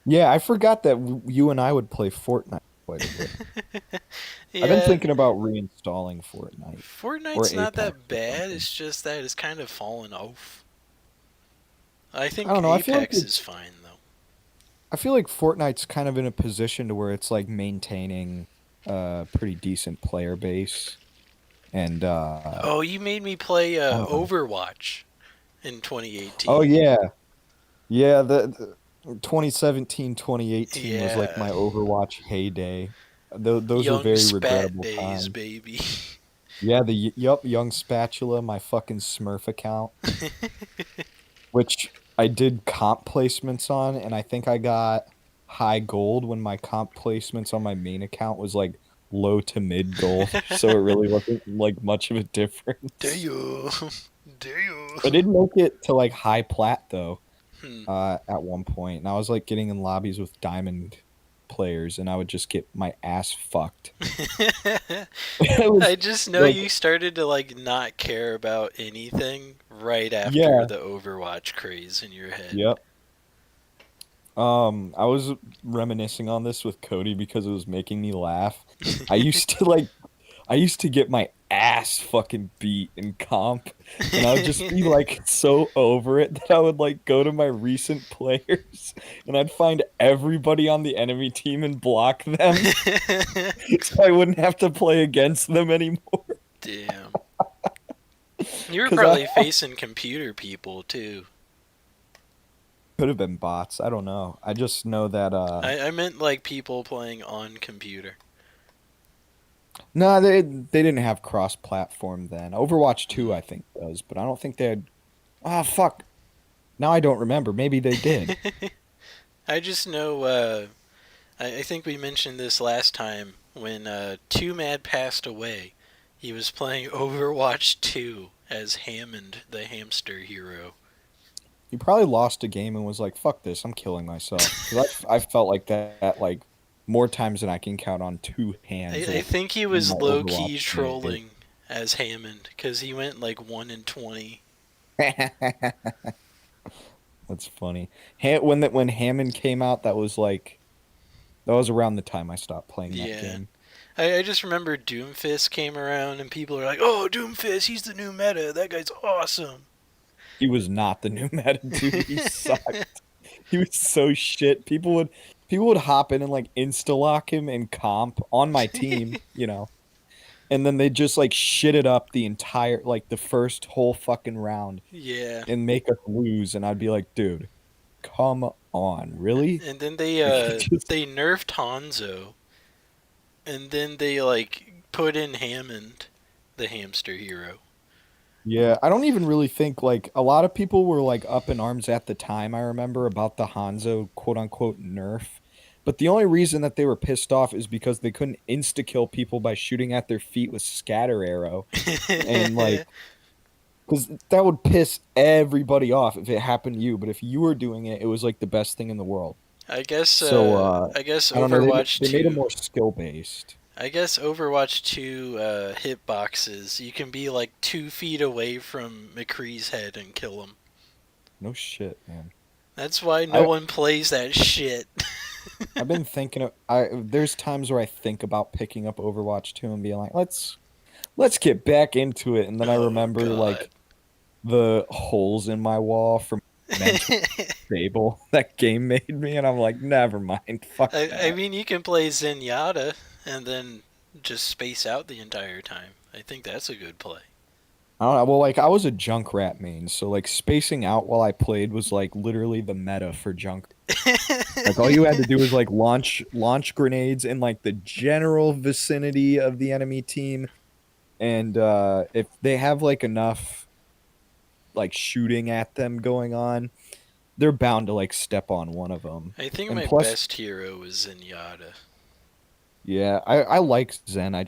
Yeah, I forgot that you and I would play Fortnite quite a bit. I've been Yeah, thinking about reinstalling Fortnite or Fortnite's not Apex that or bad. something. It's just that it's kind of fallen off. I I think don't know. Apex is fine though. I feel like Fortnite's kind of in a position to where it's like maintaining a pretty decent player base, and Oh, you made me play I don't know. Overwatch in Oh 2018. yeah, yeah. The 2017, 2018 was like Yeah, my Overwatch heyday. Those were young very spat regrettable days, times. baby. Yeah, yup, Young Spatula, my fucking Smurf account, which I did comp placements on, and I think I got high gold when my comp placements on my main account was like low to mid gold, so it really wasn't like much of a difference. Damn. Damn. I did make it to like high plat though, Hmm. at one point, and I was like getting in lobbies with diamond players, and I would just get my ass fucked. It I was just know like, you started to like not care about anything right after yeah, the Overwatch craze in your head. yep. I was reminiscing on this with Cody because it was making me laugh. I used to like I used to get my ass fucking beat in comp, and I would just be like so over it that I would like go to my recent players and I'd find everybody on the enemy team and block them so I wouldn't have to play against them anymore. Damn. You were Cause I probably facing computer people too. could have been bots. I don't know. I just know that I meant like people playing on computer. no, they didn't have cross-platform then. Overwatch 2 I Mm. think does, but I don't think they had. Ah, fuck. Now I don't remember. Maybe they did. I just know. I think we mentioned this last time when Two Mad passed away. He was playing Overwatch 2 as Hammond, the hamster hero. He probably lost a game and was like, "Fuck this, I'm killing myself." Because I felt like that like more times than I can count on two hands I think he in was my low Overwatch key days. trolling as Hammond because he went like 1 in 20. That's funny. When Hammond came out, that was around the time I stopped playing that Yeah. game. I just remember Doomfist came around and people are like, "Oh, Doomfist, he's the new meta. That guy's awesome." He was not the new meta dude. He sucked. He was so shit. People would hop in and like insta lock him in comp on my team, and then they just like shit it up the entire like the first whole fucking round Yeah. and make us lose, and I'd be like, dude, come on, really? And then Like just they nerfed Hanzo, and then they like put in Hammond, the hamster hero. yeah, I don't even really think like a lot of people were like up in arms at the time, I remember, about the Hanzo quote unquote nerf. But the only reason that they were pissed off is because they couldn't insta kill people by shooting at their feet with scatter arrow. And like because that would piss everybody off if it happened to you. But if you were doing it, it was like the best thing in the world. So I guess I don't know, Overwatch they made it 2. more skill based. I guess Overwatch 2 hitboxes. You can be like 2 feet away from McCree's head and kill him. No shit, man. That's why no I one plays that shit. I've been thinking of I there's times where I think about picking up Overwatch 2 and being like, let's get back into it. And then I Oh remember god. like the holes in my wall from mental stable that game made me, and I'm like, never mind, fuck I that. mean, you can play Zenyatta and then just space out the entire time. I think that's a good play. I don't know. Well, like I was a Junkrat main, so like spacing out while I played was like literally the meta for Junk. Like all you had to do was like launch grenades in like the general vicinity of the enemy team, and if they have like enough like shooting at them going on, they're bound to like step on one of them. I think And my plus, best hero was Zenyatta. yeah, I like Zen. I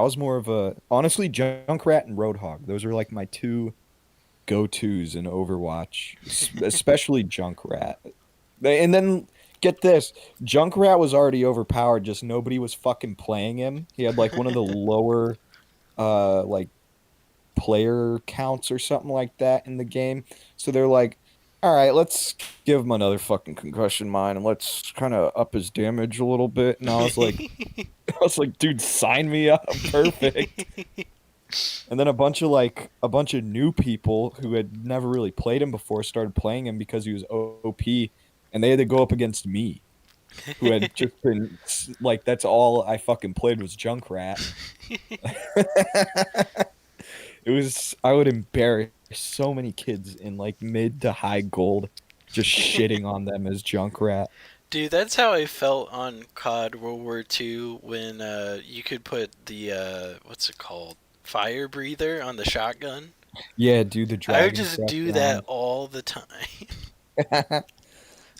was more of a honestly Junkrat and Roadhog. Those are like my two go-tos in Overwatch, especially Junkrat. And then get this, Junkrat was already overpowered, just nobody was fucking playing him. He had like one of the lower like player counts or something like that in the game. So they're like, all right, let's give him another fucking concussion mine and let's kind of up his damage a little bit. And I was like, I was like, dude, sign me up. Perfect. And then a bunch of new people who had never really played him before started playing him because he was OP, and they had to go up against me, who had just been like that's all I fucking played was Junkrat. It was I would embarrass so many kids in like mid to high gold just shitting on them as Junkrat. Dude, that's how I felt on COD World War II when you could put the what's it called? Fire breather on the shotgun. Yeah, dude, the I would dragon just breath do that round. all the time. It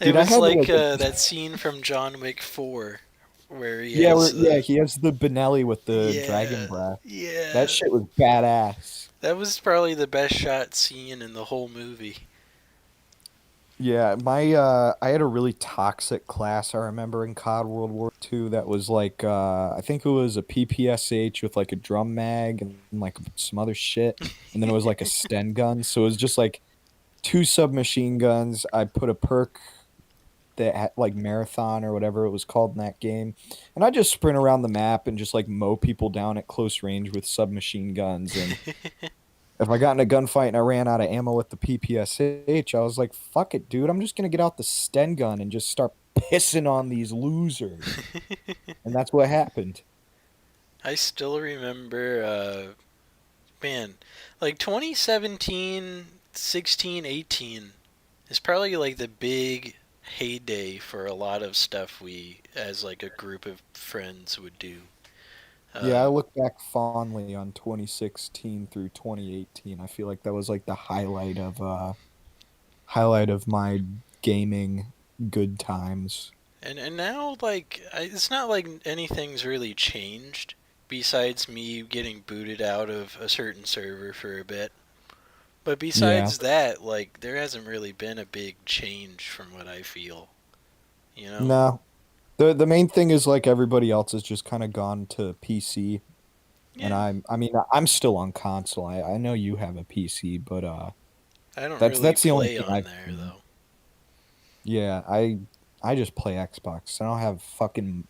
Dude, I was had like like that scene from John Wick 4 where he yeah, has he has the Benelli with the dragon yeah, breath. That yeah. shit was badass. That was probably the best shot scene in the whole movie. Yeah, my I had a really toxic class I remember in COD World War II that was like I think it was a PPSH with like a drum mag and like some other shit. And then it was like a Sten gun. So it was just like two submachine guns. I put a perk that had like marathon or whatever it was called in that game. And I just sprint around the map and just like mow people down at close range with submachine guns. And if I got in a gunfight and I ran out of ammo with the PPSH, I was like, fuck it, dude. I'm just going to get out the Sten gun and just start pissing on these losers. And that's what happened. I still remember man, like 2017, 16, 18 It's probably like the big heyday for a lot of stuff we, as like a group of friends, would do. Yeah, I Uh, look back fondly on 2016 through 2018. I feel like that was like the highlight of my gaming good times. and now it's not like anything's really changed besides me getting booted out of a certain server for a bit. But Yeah. besides that, like there hasn't really been a big change from what I feel. You know? No. The main thing is like everybody else has just kind of gone to PC and Yeah. I mean I'm still on console. I know you have a PC, but I don't that's really that's the only play thing on I've there seen. though. Yeah, I just play Xbox. I don't have fucking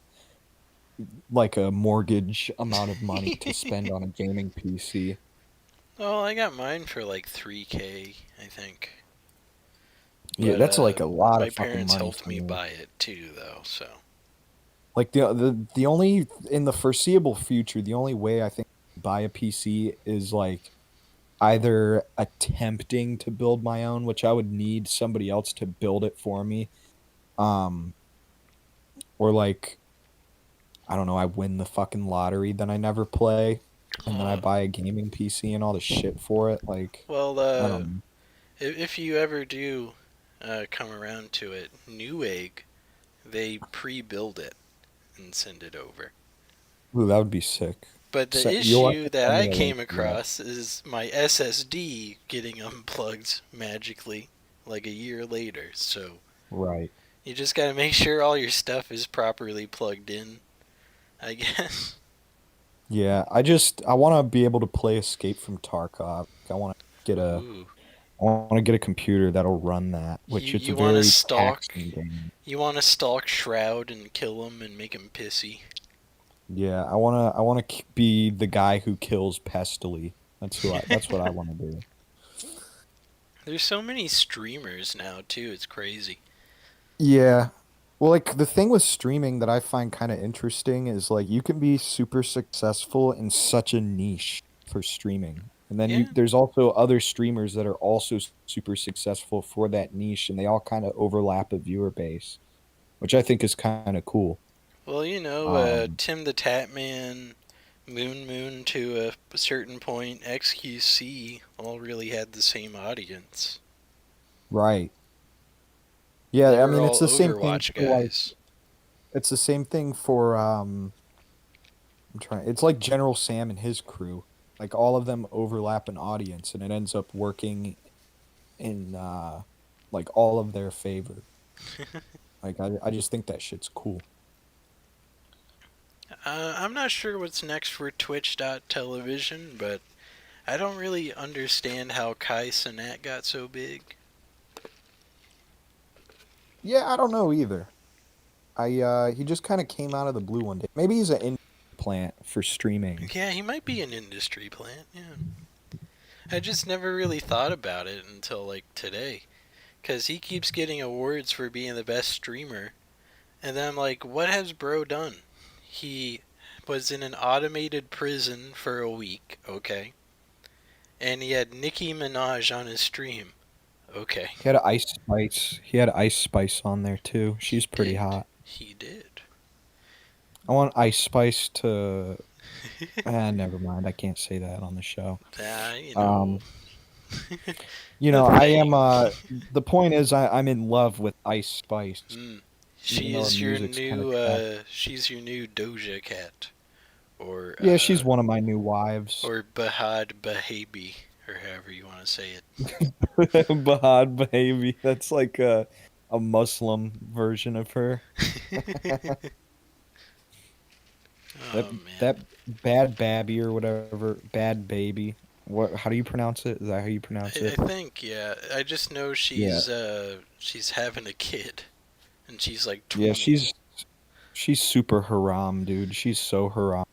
like a mortgage amount of money to spend on a gaming PC. Well, I got mine for like 3K, I think. Yeah, But that's like a lot my of fucking parents money helped for me me. buy it too, though. So Like the only in the foreseeable future, the only way I think to buy a PC is like either attempting to build my own, which I would need somebody else to build it for me, um, or like I don't know, I win the fucking lottery, then I never play, and then I uh, buy a gaming PC and all the shit for it. Like well, I don't know. if you ever do come around to it, Newegg, they pre-build it and send it over. Ooh, that would be sick. But the You'll have issue to that send I me a link came for that. across is my SSD getting unplugged magically like a year later. So Right. you just got to make sure all your stuff is properly plugged in, I guess. Yeah, I want to be able to play Escape from Tarkov. Get a Ooh. I want to get a computer that'll run that, which it's a You want to very stalk taxing game. you want to stalk Shroud and kill him and make him pissy. Yeah, I want to be the guy who kills Pestily. That's what I want to do. There's so many streamers now too. It's crazy. Yeah. Well, like the thing with streaming that I find kind of interesting is like you can be super successful in such a niche for streaming. And then you Yeah. there's also other streamers that are also super successful for that niche and they all kind of overlap a viewer base, which I think is kind of cool. Well, Um, Tim the Tatman, Moon to a certain point, XQC all really had the same audience. right. They Yeah, I were mean it's all the same thing Overwatch for like guys. it's the same thing for it's like General Sam and his crew. Like all of them overlap an audience and it ends up working in like all of their favor. Like I just think that shit's cool. I'm not sure what's next for Twitch.television, but I don't really understand how Kai Cenat got so big. Yeah, I don't know either. I he just kind of came out of the blue one day. Maybe he's an indie plant for streaming. Yeah, he might be an industry plant. Yeah. I just never really thought about it until like today. Because he keeps getting awards for being the best streamer. And then I'm like, what has Bro done? He was in an automated prison for a week, okay? And he had Nicki Minaj on his stream, okay? He had Ice Spice on there too. He She's pretty did. hot. He did. I want Ice Spice to never mind. I can't say that on the show. Ah, you know, Um, you the know, thing. the point is I'm in love with Ice Spice, Mm. even though her music's kind of trash. She's your new Doja Cat. Or, Yeah, she's one of my new wives. or Bahad Bahabi, or however you want to say it. Bahad Baby. That's like a Muslim version of her. That Oh, man. that bad babby or whatever, bad baby. What? How do you pronounce it? Is that how you pronounce I it? think, yeah. I just know Yeah, she's having a kid, and she's like yeah. 20. She's super haram, dude. She's so haram.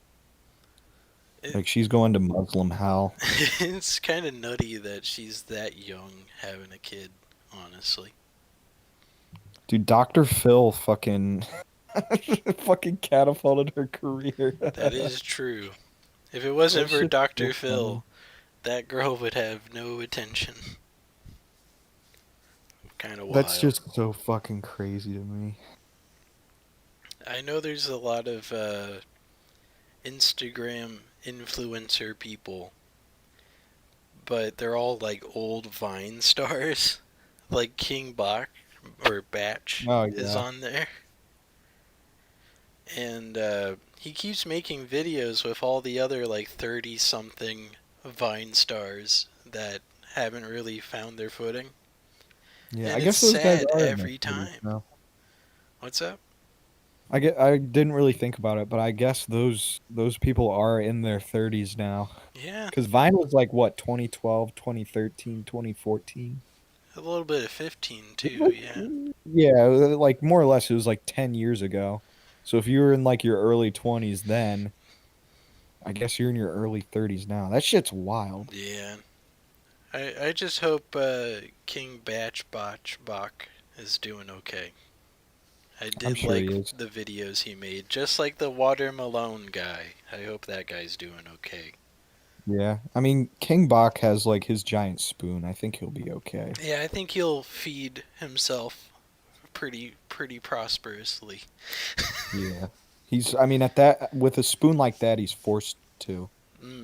It, Like she's going to Muslim hell. it's kind of nutty that she's that young having a kid. Honestly, Dude, Dr. Phil fucking fucking catapulted her career. that is true. If it That wasn't for shit's so Dr. Phil, funny. that girl would have no attention. kind of That's wild. just so fucking crazy to me. I know there's a lot of Instagram influencer people, but they're all like old Vine stars. Like King Bach or Batch Oh is yeah. on there. And he keeps making videos with all the other like 30 something Vine stars that haven't really found their footing. Yeah, I And it's guess those guys sad are in their every 30s time. now. What's up? I didn't really think about it, but I guess those people are in their 30s now. Yeah, Cuz Vine was like what, 2012, 2013, 2014? a little bit of 15 It too, was yeah. like, yeah, like more or less it was like 10 years ago. So if you were in like your early 20s then, I guess you're in your early 30s now. That shit's wild. Yeah. I just hope King Batch Botch Bach is doing okay. I I'm did sure he like is. the videos he made, just like the Water Malone guy. I hope that guy's doing okay. Yeah. I mean, King Bach has like his giant spoon. I think he'll be okay. Yeah, I think he'll feed himself pretty prosperously. Yeah. I mean, at that, with a spoon like that, he's forced to.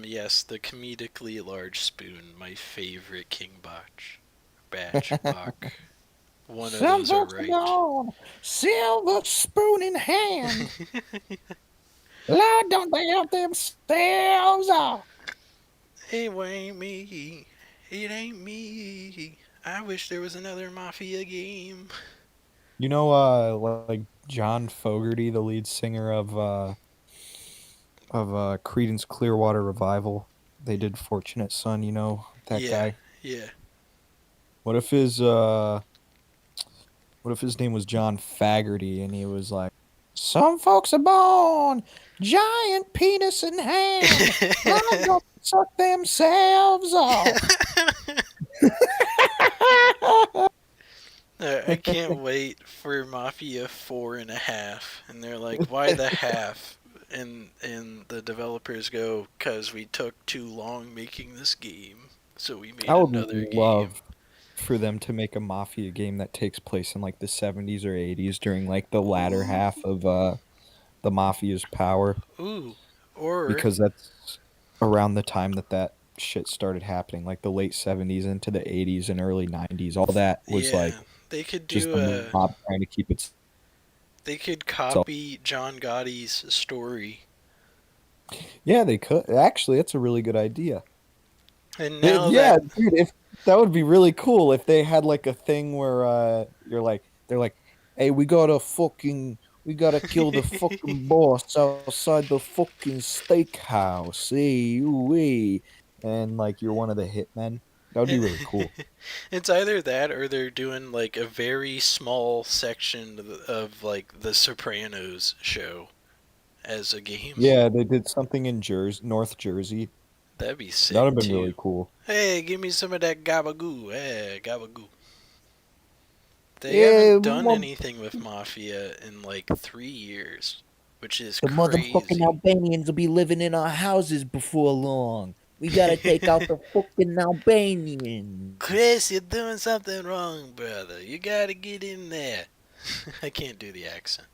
Yes, the comedically large spoon, my favorite King Botch. Batch Bach. One of Some those are folks are right. gone, silver spoon in hand. Lord, don't they help themselves off? It ain't me. It ain't me. I wish there was another Mafia game. You know, like John Fogerty, the lead singer of Creedence Clearwater Revival. They did Fortunate Son, you know, that Yeah, guy. yeah. What if his what if his name was John Faggerty and he was like, some folks are born giant penis in hand, liable to suck themselves off. I can't wait for Mafia 4.5. And they're like, why the half? And the developers go, because we took too long making this game. So we I made would another game. love for them to make a Mafia game that takes place in like the 70s or 80s during like the latter Ooh. half of the Mafia's power, Ooh. Or, because that's around the time that shit started happening, like the late 70s into the 80s and early 90s. All that was yeah, like they could just do the a. mob trying to keep They could itself. copy John Gotti's story. Yeah, they could. Actually, that's a really good idea. And now Yeah, that. dude, if that would be really cool if they had like a thing where they're like, "Hey, we gotta kill the fucking boss outside the fucking steakhouse." Hey, ooh, hey. And like you're one of the hitmen. That would be really cool. It's either that or they're doing like a very small section of like the Sopranos show as a game. Yeah, they did something in Jersey, North Jersey. That'd be That would sick have been too. really cool. Hey, give me some of that gabagoo. Hey, gabagoo. They Yeah, haven't done anything with Mafia in like 3 years, which is the motherfucking crazy. Albanians will be living in our houses before long. We gotta take out the fucking Albanians. Chris, you're doing something wrong, brother. You gotta get in there. I can't do the accent.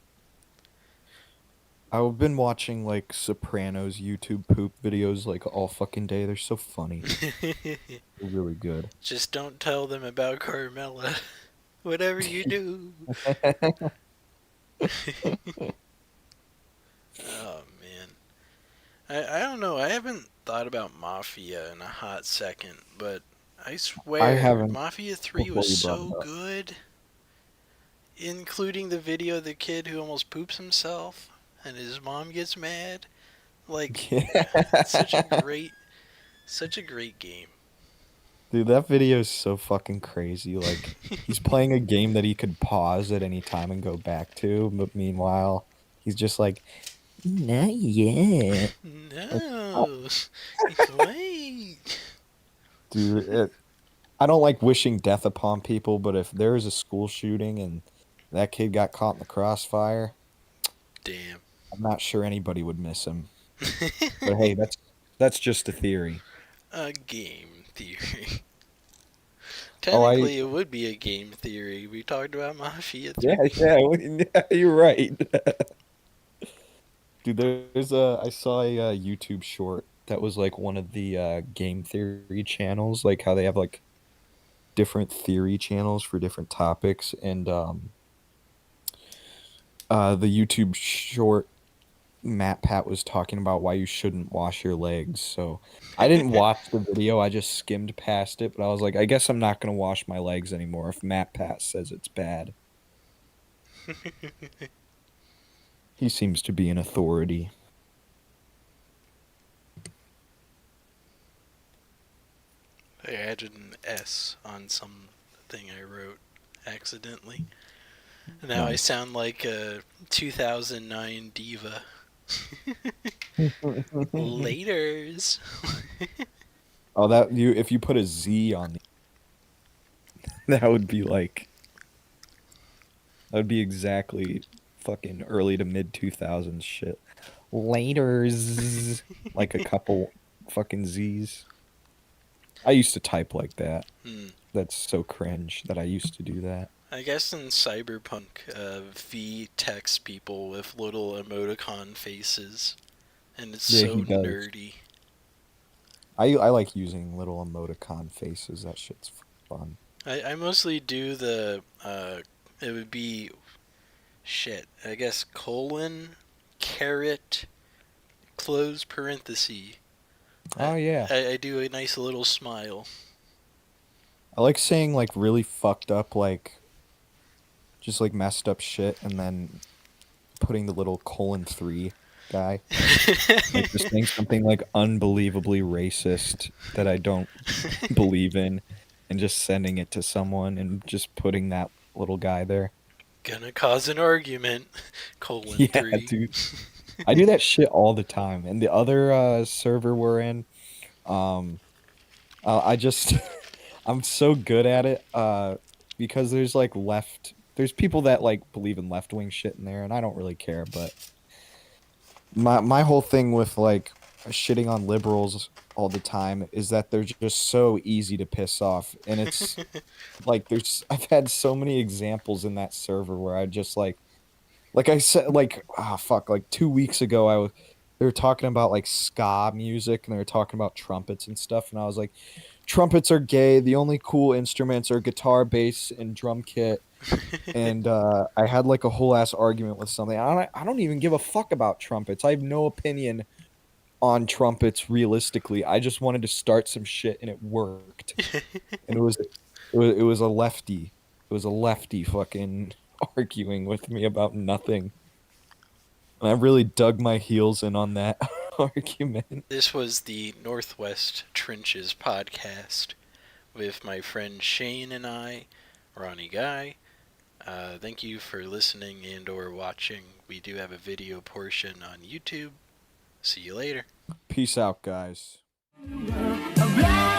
I've been watching like Sopranos YouTube poop videos like all fucking day. They're so funny. They're really good. Just don't tell them about Carmella. Whatever you do. Oh man. I don't know. I haven't thought about Mafia in a hot second, but I I swear haven't Mafia 3 was before you brought it so up. good, including the video of the kid who almost poops himself and his mom gets mad. Like such a Yeah. such a great game. Dude, that video is so fucking crazy. Like he's playing a game that he could pause at any time and go back to, but meanwhile, he's just like, not yet. Like, oh, No. Wait. dude, I don't like wishing death upon people, but if there's a school shooting and that kid got caught in the crossfire, Damn. I'm not sure anybody would miss him. But hey, that's just a theory. A game theory. Oh, Technically, it would be a game theory. We talked about Mafia yeah, 3. yeah, yeah, you're right. Dude, I saw a YouTube short that was like one of the game theory channels, like how they have like different theory channels for different topics, and the YouTube short Matt Pat was talking about why you shouldn't wash your legs. So I didn't watch the video, I just skimmed past it, but I was like, I guess I'm not gonna wash my legs anymore if Matt Pat says it's bad. He seems to be an authority. I added an S on something I wrote accidentally. Now I Nice. sound like a 2009 diva. Laters. Oh, that you if you put a Z on the, that would be like that would be exactly fucking early to mid 2000s shit. Laters, like a couple fucking Z's. I used to type like that. Hmm. That's so cringe that I used to do that. I guess in Cyberpunk, V texts people with little emoticon faces, and it's Yeah, he so does. nerdy. I like using little emoticon faces. That shit's fun. I mostly do it would be, shit, I guess colon, caret, close parenthesis. Oh yeah. I do a nice little smile. I like saying like really fucked up like just like messed up shit and then putting the little :3 guy. Like just saying something like unbelievably racist that I don't believe in and just sending it to someone and just putting that little guy there. Gonna cause an argument, colon Yeah, 3. dude. I do that shit all the time. And the other server we're in, um I just I'm so good at it because there's like there's people that like believe in left-wing shit in there and I don't really care, but my whole thing with like shitting on liberals all the time is that they're just so easy to piss off and it's like I've had so many examples in that server where I just like I said like ah fuck like 2 weeks ago they were talking about like ska music and they were talking about trumpets and stuff and I was like trumpets are gay, the only cool instruments are guitar, bass and drum kit and I had like a whole ass argument with something. I don't even give a fuck about trumpets. I have no opinion on trumpets realistically. I just wanted to start some shit and it worked. And it was a lefty. It was a lefty fucking arguing with me about nothing. And I really dug my heels in on that argument. This was the Northwest Trenches podcast with my friend Shane and I, Ronnie Guy. Thank you for listening and or watching. We do have a video portion on YouTube. See you later. Peace out, guys. Around